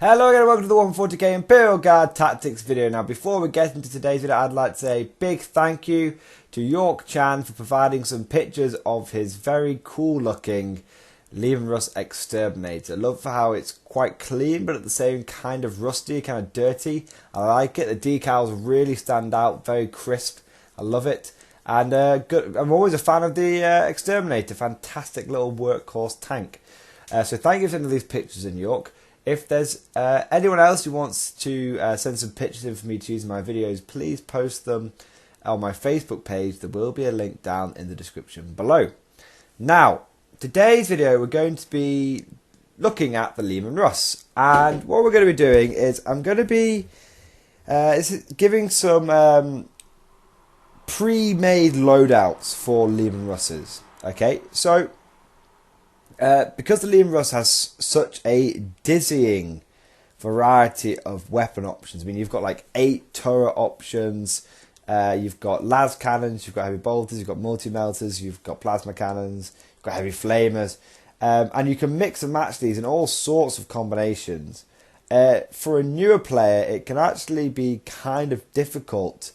Hello again and welcome to the 140k Imperial Guard Tactics video. Now before we get into today's video, I'd like to say a big thank you to York Chan for providing some pictures of his very cool looking Leman Russ Exterminator. I love for how it's quite clean but at the same kind of rusty, kind of dirty. I like it. The decals really stand out, very crisp. I love it. And good. I'm always a fan of the Exterminator, fantastic little workhorse tank. So thank you for sending these pictures in York. If there's anyone else who wants to send some pictures in for me to use in my videos, please post them on my Facebook page. There will be a link down in the description below. Now, today's video we're going to be looking at the Leman Russ. And what we're going to be doing is I'm going to be giving some pre-made loadouts for Leman Russes. Okay, so because the Leman Russ has such a dizzying variety of weapon options. I mean, you've got like 8 turret options, you've got las cannons, you've got heavy bolters, you've got multi-melters, you've got plasma cannons, you've got heavy flamers, and you can mix and match these in all sorts of combinations. For a newer player, it can actually be kind of difficult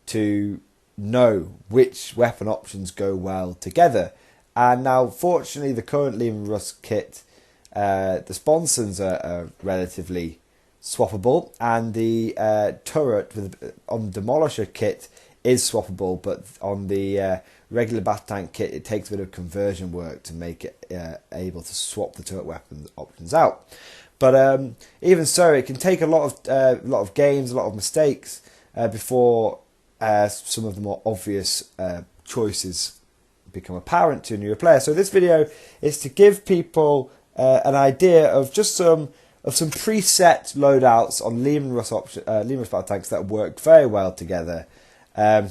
to know which weapon options go well together. And now, fortunately, the current Leman Russ kit, the sponsons are relatively swappable, and the turret on the Demolisher kit is swappable, but on the regular battle tank kit, it takes a bit of conversion work to make it able to swap the turret weapon options out. But even so, it can take a lot of games, a lot of mistakes before some of the more obvious choices become apparent to a newer player. So this video is to give people an idea of just some preset loadouts on Leman Russ battle tanks that work very well together. We're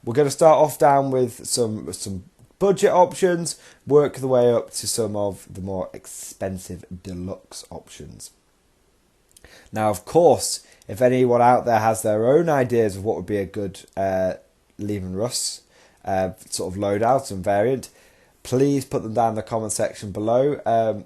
going to start off down with some budget options, work the way up to some of the more expensive deluxe options. Now, of course, if anyone out there has their own ideas of what would be a good Leman Russ sort of loadout and variant, please put them down in the comment section below.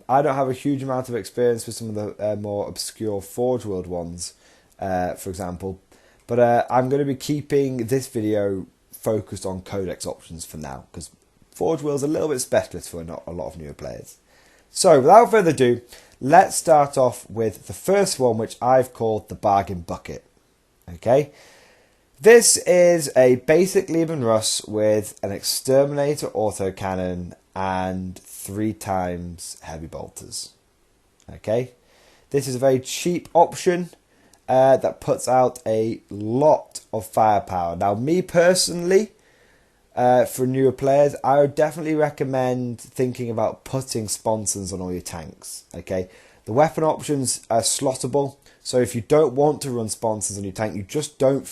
I don't have a huge amount of experience with some of the more obscure Forge World ones, for example, but I'm going to be keeping this video focused on Codex options for now, because Forge World's a little bit specialist for a lot of newer players. So without further ado, let's start off with the first one, which I've called the Bargain Bucket. Okay. This is a basic Leman Russ with an Exterminator autocannon and 3 times heavy bolters. Okay, this is a very cheap option that puts out a lot of firepower. Now, me personally, for newer players, I would definitely recommend thinking about putting sponsons on all your tanks. Okay, the weapon options are slottable, so if you don't want to run sponsons on your tank, you just don't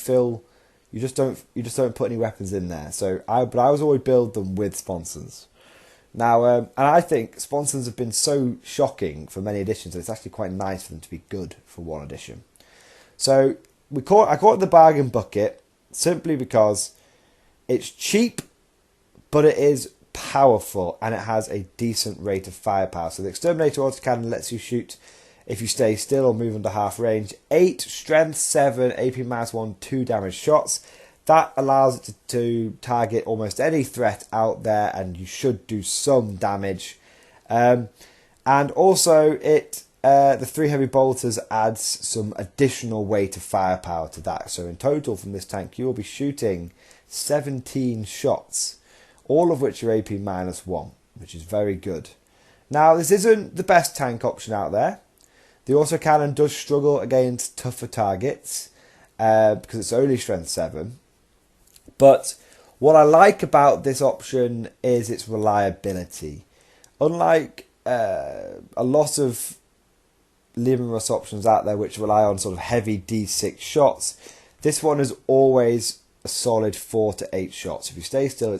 put any weapons in there. But I always always build them with sponsons. Now, and I think sponsons have been so shocking for many editions that it's actually quite nice for them to be good for one edition. So I call it the Bargain Bucket simply because it's cheap, but it is powerful and it has a decent rate of firepower. So the Exterminator autocannon lets you shoot, if you stay still or move under half range, 8 strength 7 AP -1 2 damage shots. That allows it to target almost any threat out there, and you should do some damage. And also the 3 heavy bolters adds some additional weight of firepower to that. So in total from this tank you will be shooting 17 shots, all of which are AP -1, which is very good. Now, this isn't the best tank option out there. The autocannon does struggle against tougher targets because it's only strength 7. But what I like about this option is its reliability. Unlike a lot of Leman Russ options out there which rely on sort of heavy D6 shots, this one is always a solid 4 to 8 shots. If you stay still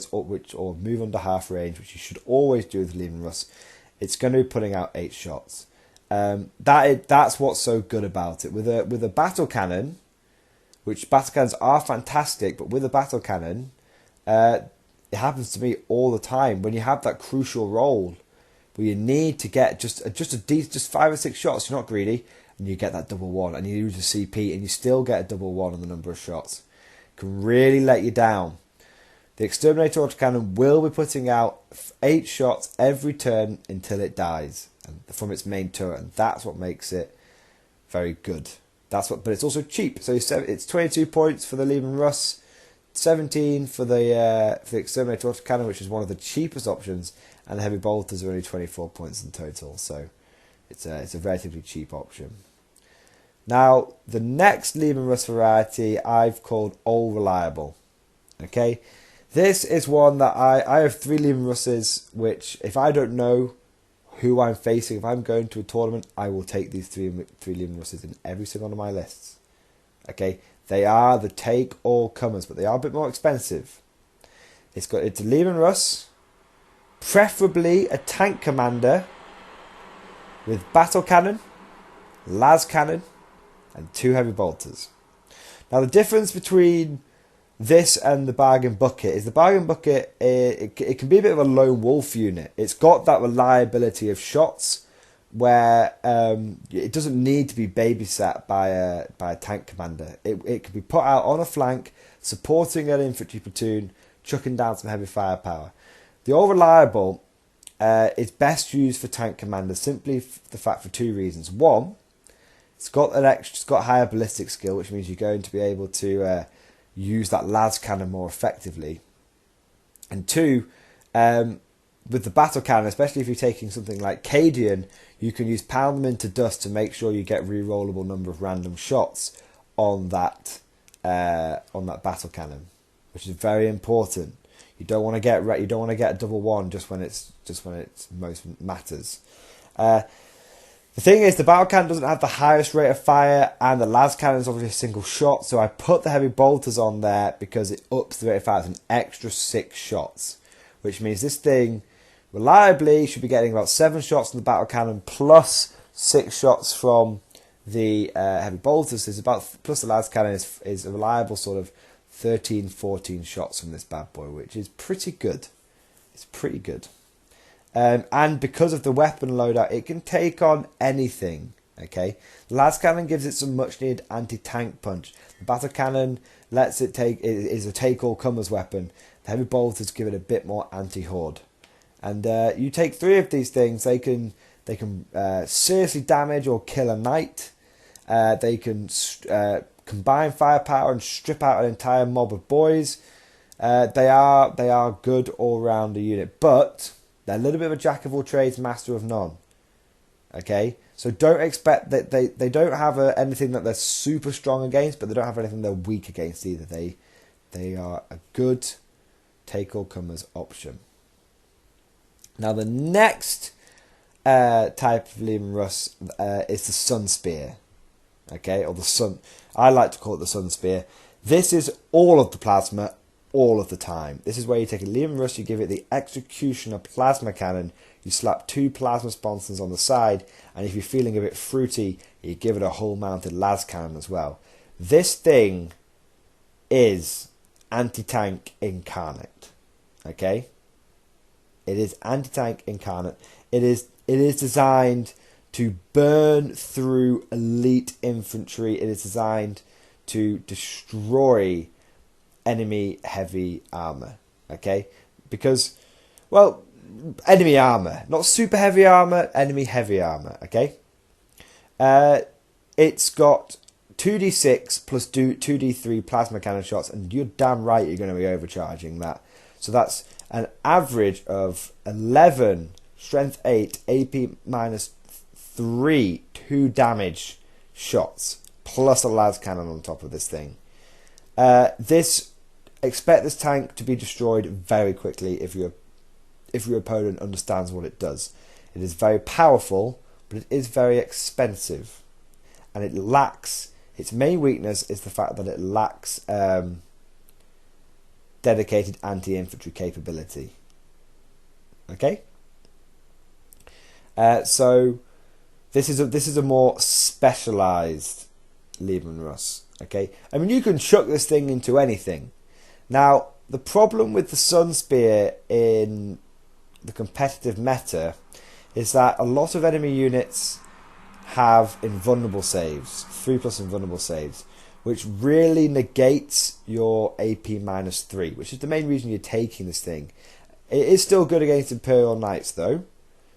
or move under half range, which you should always do with Leman Russ, it's going to be putting out 8 shots. That's what's so good about it. With a battle cannon, which battle cannons are fantastic, but with a battle cannon, it happens to me all the time. When you have that crucial role, but you need to get just 5 or 6 shots. You're not greedy, and you get that double one, and you use a CP, and you still get a double one on the number of shots. It can really let you down. The Exterminator autocannon will be putting out 8 shots every turn until it dies, and from its main turret, and that's what makes it very good. But it's also cheap. So it's 22 points for the Leman Russ, 17 for the Exterminator autocannon, which is one of the cheapest options, and the heavy bolters are only 24 points in total. So it's a relatively cheap option. Now the next Leman Russ variety I've called All Reliable. Okay, this is one that I have 3 Leman Russes, which if I don't know who I'm facing, if I'm going to a tournament, I will take these 3 Leman Russes in every single one of my lists. Okay, they are the take all comers, but they are a bit more expensive. It's a Leman Russ, preferably a tank commander with battle cannon, las cannon, and 2 heavy bolters. Now the difference between this and the bargain bucket is the bargain bucket, it can be a bit of a lone wolf unit. It's got that reliability of shots where it doesn't need to be babysat by a tank commander. It can be put out on a flank, supporting an infantry platoon, chucking down some heavy firepower. The All Reliable is best used for tank commanders simply for 2 reasons. One, it's got higher ballistic skill, which means you're going to be able to use that las cannon more effectively. And 2, with the battle cannon, especially if you're taking something like Cadian, you can use pound them into dust to make sure you get re-rollable number of random shots on that battle cannon, which is very important. You don't want to get a double one just when it's most matters. The thing is, the battle cannon doesn't have the highest rate of fire, and the las cannon is obviously a single shot, so I put the heavy bolters on there because it ups the rate of fire to an extra 6 shots, which means this thing reliably should be getting about 7 shots from the battle cannon plus 6 shots from the heavy bolters. Plus the las cannon is a reliable sort of 13, 14 shots from this bad boy, which is pretty good. It's pretty good. And because of the weapon loadout, it can take on anything. Okay, the las cannon gives it some much needed anti-tank punch. The battle cannon is a take all comers weapon. The heavy bolters give it a bit more anti-horde. And you take 3 of these things, they can seriously damage or kill a knight. They can combine firepower and strip out an entire mob of boys. They are good all round the unit, but they're a little bit of a jack of all trades, master of none. Okay, so don't expect that they don't have anything that they're super strong against, but they don't have anything they're weak against either. They are a good take all comers option. Now the next type of Leman Russ is the sunspear. Okay, or the sun. I like to call it the sunspear. This is all of the plasma, all of the time. This is where you take a Leman Russ, you give it the Executioner plasma cannon, you slap 2 plasma sponsons on the side, and if you're feeling a bit fruity, you give it a hull mounted las cannon as well. This thing is anti-tank incarnate. Okay, it is anti-tank incarnate. It is designed to burn through elite infantry. It is designed to destroy enemy heavy armor. Okay, because, well, enemy armor, not super heavy armor, enemy heavy armor. Okay, it's got 2d6 plus 2d3 plasma cannon shots, and you're damn right you're going to be overcharging that. So that's an average of 11 strength 8 AP minus 3 2 damage shots plus a las cannon on top of this thing. Expect this tank to be destroyed very quickly if your opponent understands what it does. It is very powerful, but it is very expensive, and it lacks. Its main weakness is the fact that it lacks dedicated anti-infantry capability. Okay, so this is a more specialised Leman Russ. Okay, I mean, you can chuck this thing into anything. Now, the problem with the sunspear in the competitive meta is that a lot of enemy units have invulnerable saves, 3+ invulnerable saves, which really negates your AP -3, which is the main reason you're taking this thing. It is still good against Imperial Knights though,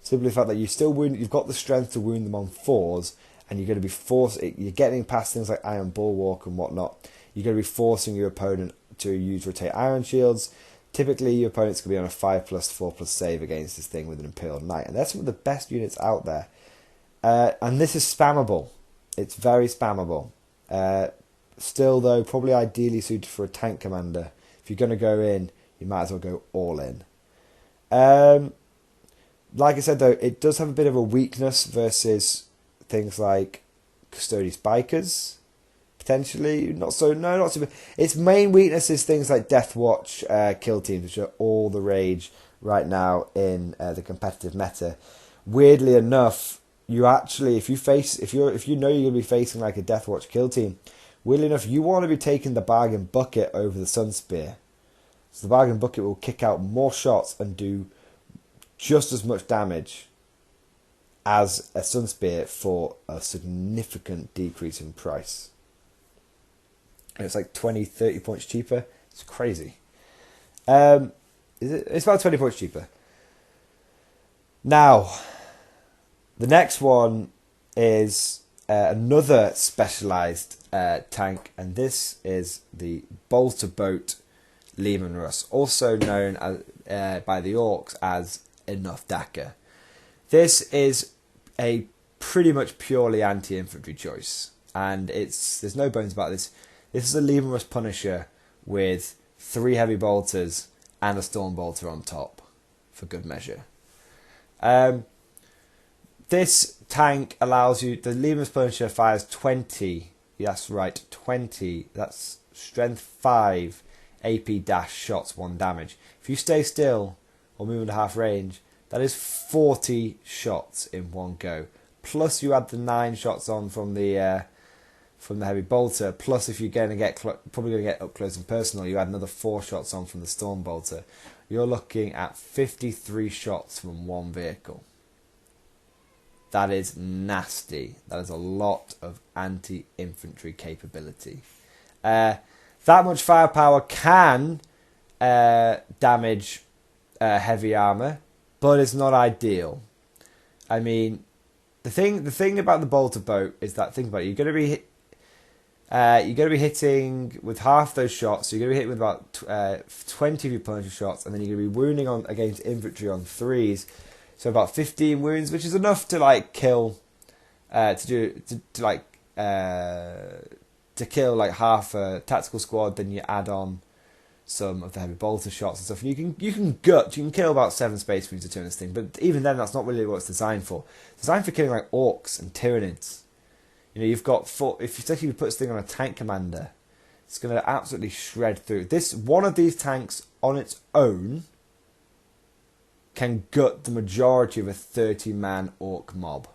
simply the fact that you've got the strength to wound them on 4s, and you're going to be you're getting past things like Iron Bulwark and whatnot. You're going to be forcing your opponent to use rotate Iron Shields. Typically, your opponent's going to be on a 5+, 4+ save against this thing with an Imperial Knight, and they're some of the best units out there. And this is spammable. It's very spammable. Still, though, probably ideally suited for a tank commander. If you're going to go in, you might as well go all in. Like I said, though, it does have a bit of a weakness versus things like Custodian Spikers. Potentially, not so. Its main weakness is things like Death Watch kill teams, which are all the rage right now in the competitive meta. Weirdly enough, you actually, if you know you're going to be facing like a Death Watch kill team, weirdly enough, you want to be taking the Bargain Bucket over the Sunspear. So the Bargain Bucket will kick out more shots and do just as much damage as a Sunspear for a significant decrease in price. And it's like 20-30 points cheaper. It's crazy. It's about 20 points cheaper. Now, the next one is another specialised tank, and this is the Bolter Boat Leman Russ, also known as, by the Orcs as Enough Daka. This is a pretty much purely anti-infantry choice, and there's no bones about this. This is a Leman Russ Punisher with 3 heavy bolters and a storm bolter on top, for good measure. This tank allows you, the Leman Russ Punisher fires 20, that's right, 20, that's strength 5 AP dash shots, 1 damage. If you stay still or move into half range, that is 40 shots in one go. Plus you add the 9 shots on from the heavy bolter. Plus if you're going to get probably going to get up close and personal, you add another 4 shots on from the storm bolter. You're looking at 53 shots from one vehicle. That is nasty. That is a lot of anti-infantry capability. That much firepower can damage heavy armor, but it's not ideal. I mean, the thing about the Bolter Boat is that, think about it, you're going to be hitting with half those shots. So you're going to be hitting with about 20 of your Punisher shots, and then you're going to be wounding against infantry on 3s. So about 15 wounds, which is enough to like kill, to kill like half a tactical squad. Then you add on some of the heavy bolter shots and stuff, and you can kill about 7 space marines to turn this thing. But even then, that's not really what it's designed for. It's designed for killing like orcs and tyranids. You know, you've got especially if you put this thing on a tank commander, it's going to absolutely shred through. One of these tanks on its own can gut the majority of a 30-man orc mob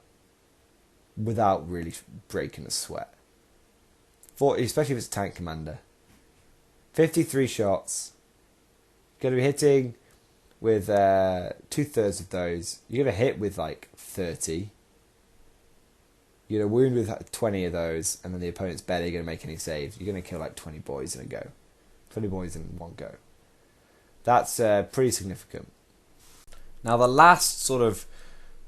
without really breaking a sweat. Especially if it's a tank commander. 53 shots. You're going to be hitting with 2/3 of those. You're going to hit with like 30. You're going to wound with 20 of those, and then the opponent's barely going to make any saves. You're going to kill like 20 boys in a go. 20 boys in one go. That's pretty significant. Now, the last sort of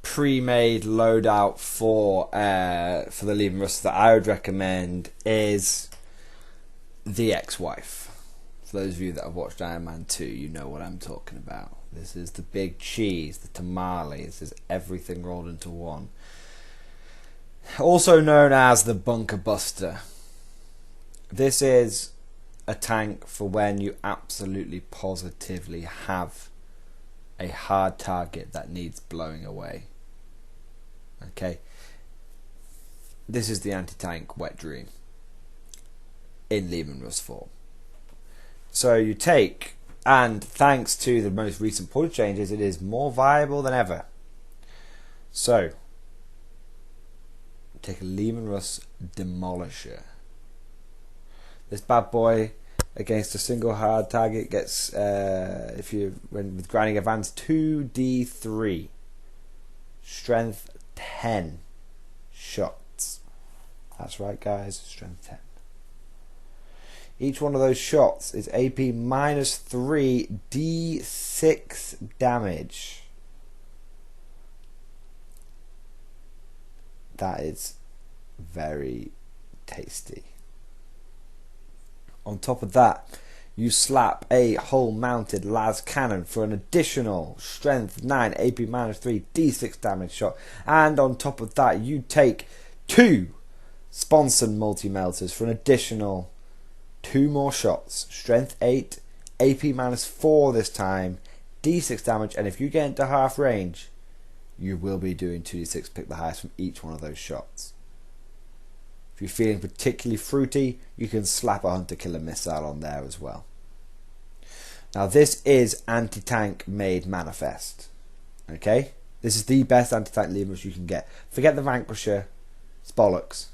pre-made loadout for the Leman Russ that I would recommend is the ex-wife. For those of you that have watched Iron Man 2, you know what I'm talking about. This is the big cheese, the tamale. This is everything rolled into one. Also known as the Bunker Buster. This is a tank for when you absolutely positively have a hard target that needs blowing away. Okay, this is the anti-tank wet dream in Leman Russ form. So you take, and thanks to the most recent point changes, it is more viable than ever. So take a Leman Russ Demolisher. This bad boy against a single hard target gets, with grinding advance, 2d3. strength 10 shots. That's right, guys, strength 10. Each one of those shots is AP minus 3 D6 damage. That is very tasty. On top of that, you slap a hull mounted las cannon for an additional strength 9 AP minus 3 D6 damage shot, and on top of that you take 2 sponson multi-melters for an additional 2 more shots, strength 8 AP minus 4 this time, D6 damage, and if you get into half range you will be doing 2d6, pick the highest from each one of those shots. If you're feeling particularly fruity, you can slap a hunter killer missile on there as well. Now this is anti-tank made manifest. Okay? This is the best anti-tank Leman Russ you can get. Forget the Vanquisher, it's bollocks.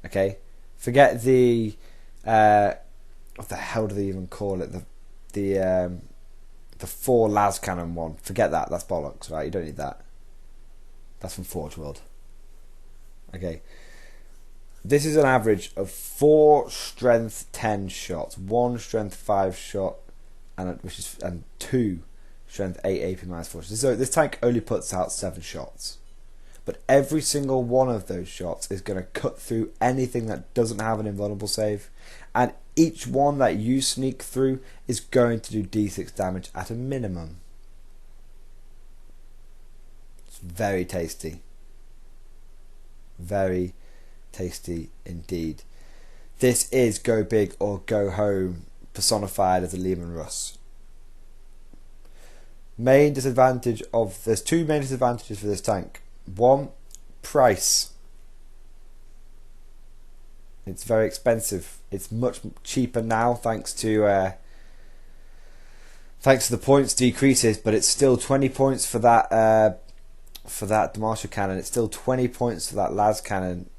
Okay? Forget the what the hell do they even call it? The 4 las cannon one. Forget that, that's bollocks, right? You don't need that. That's from Forge World. Okay. This is an average of 4 strength 10 shots, 1 strength 5 shot, and 2 strength 8 AP minus 4. So this tank only puts out 7 shots. But every single one of those shots is going to cut through anything that doesn't have an invulnerable save. And each one that you sneak through is going to do D6 damage at a minimum. It's very tasty. Very tasty indeed. This is go big or go home personified as a Leman Russ. Main disadvantage of there's 2 main disadvantages for this tank. 1, price. It's very expensive. It's much cheaper now thanks to the points decreases, but it's still 20 points for that Demolisher cannon. It's still 20 points for that las cannon,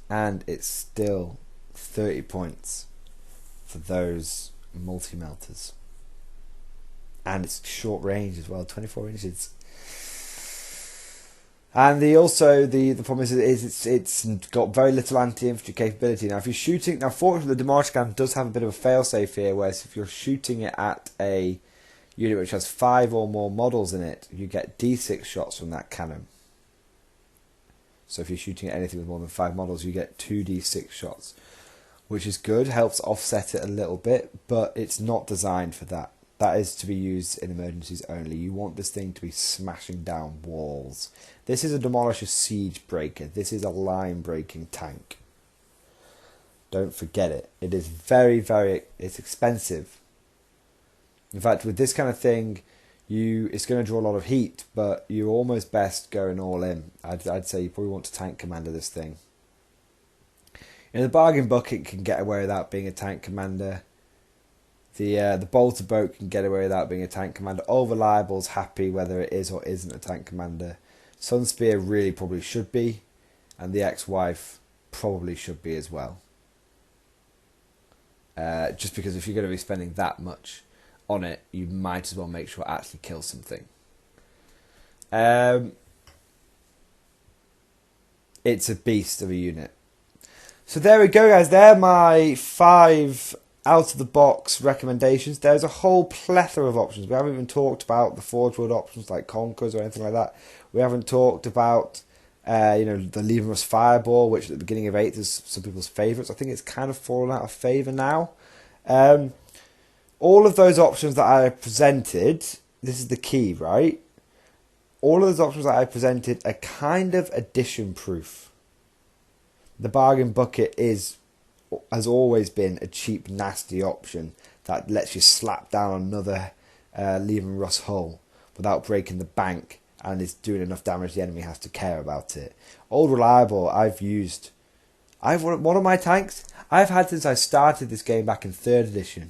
and it's still 30 points for those multi-melters. And it's short range as well, 24 inches. And the problem is it's got very little anti-infantry capability. Now if you're shooting, fortunately the Demolisher cannon does have a bit of a fail-safe here, whereas if you're shooting it at a unit which has 5 or more models in it, you get D6 shots from that cannon. So if you're shooting at anything with more than 5 models, you get 2d6 shots, which is good, helps offset it a little bit, but it's not designed for that. That is to be used in emergencies only. You want this thing to be smashing down walls. This is a Demolisher siege breaker. This is a line breaking tank. Don't forget it. It is very, very, it's expensive. In fact, with this kind of thing, it's going to draw a lot of heat, but you're almost best going all in. I'd say you probably want to tank commander this thing. In the bargain bucket can get away without being a tank commander. The bolter boat can get away without being a tank commander. All reliable's happy whether it is or isn't a tank commander. Sunspear really probably should be, and the ex-wife probably should be as well. Just because if you're going to be spending that much on it, you might as well make sure it actually kills something. It's a beast of a unit. So there we go, guys. They're my 5 out-of-the-box recommendations. There's a whole plethora of options. We haven't even talked about the Forge World options like Conquerors or anything like that. We haven't talked about the Leman Russ Fireball, which at the beginning of 8th is some people's favourites. I think it's kind of fallen out of favour now. All of those options that I presented, this is the key, right? All of those options that I presented are kind of edition proof. The bargain bucket has always been a cheap, nasty option that lets you slap down another Leman Russ hull without breaking the bank and is doing enough damage the enemy has to care about it. Old Reliable, one of my tanks I've had since I started this game back in 3rd edition.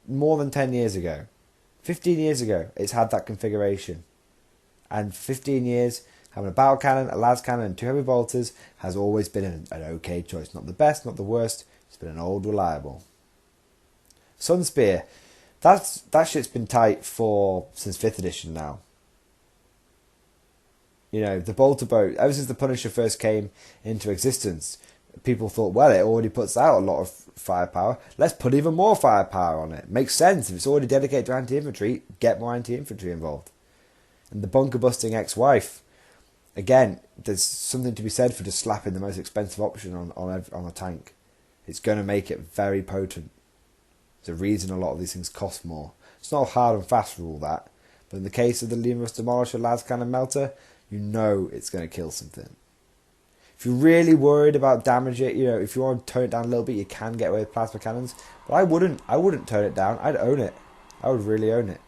More than 10 years ago. 15 years ago, it's had that configuration. And 15 years, having a battle cannon, a las cannon, and 2 heavy bolters has always been an okay choice. Not the best, not the worst. It's been an Old Reliable. Sunspear. That shit's been tight since 5th edition now. You know, the bolter boat, ever since the Punisher first came into existence, people thought, well, it already puts out a lot of firepower. Let's put even more firepower on it. Makes sense. If it's already dedicated to anti-infantry, get more anti-infantry involved. And the bunker-busting ex-wife, again, there's something to be said for just slapping the most expensive option on a tank. It's going to make it very potent. There's a reason a lot of these things cost more. It's not a hard and fast rule, that. But in the case of the Leman Russ Demolisher Las Cannon Melter, you know it's going to kill something. If you're really worried about damage it, you know, if you want to tone it down a little bit, you can get away with plasma cannons. But I wouldn't tone it down. I'd own it. I would really own it.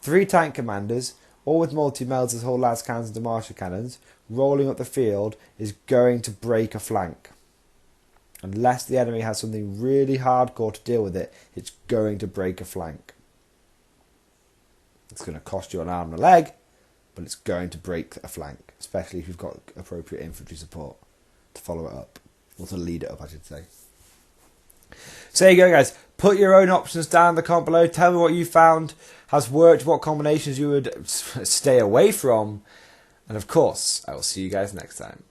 3 tank commanders, all with multi-melters, whole las cannons and demolisher cannons, rolling up the field is going to break a flank. Unless the enemy has something really hardcore to deal with it, it's going to break a flank. It's going to cost you an arm and a leg, but it's going to break a flank, especially if you've got appropriate infantry support to follow it up, or to lead it up, I should say. So there you go, guys. Put your own options down in the comment below. Tell me what you found has worked, what combinations you would stay away from. And of course, I will see you guys next time.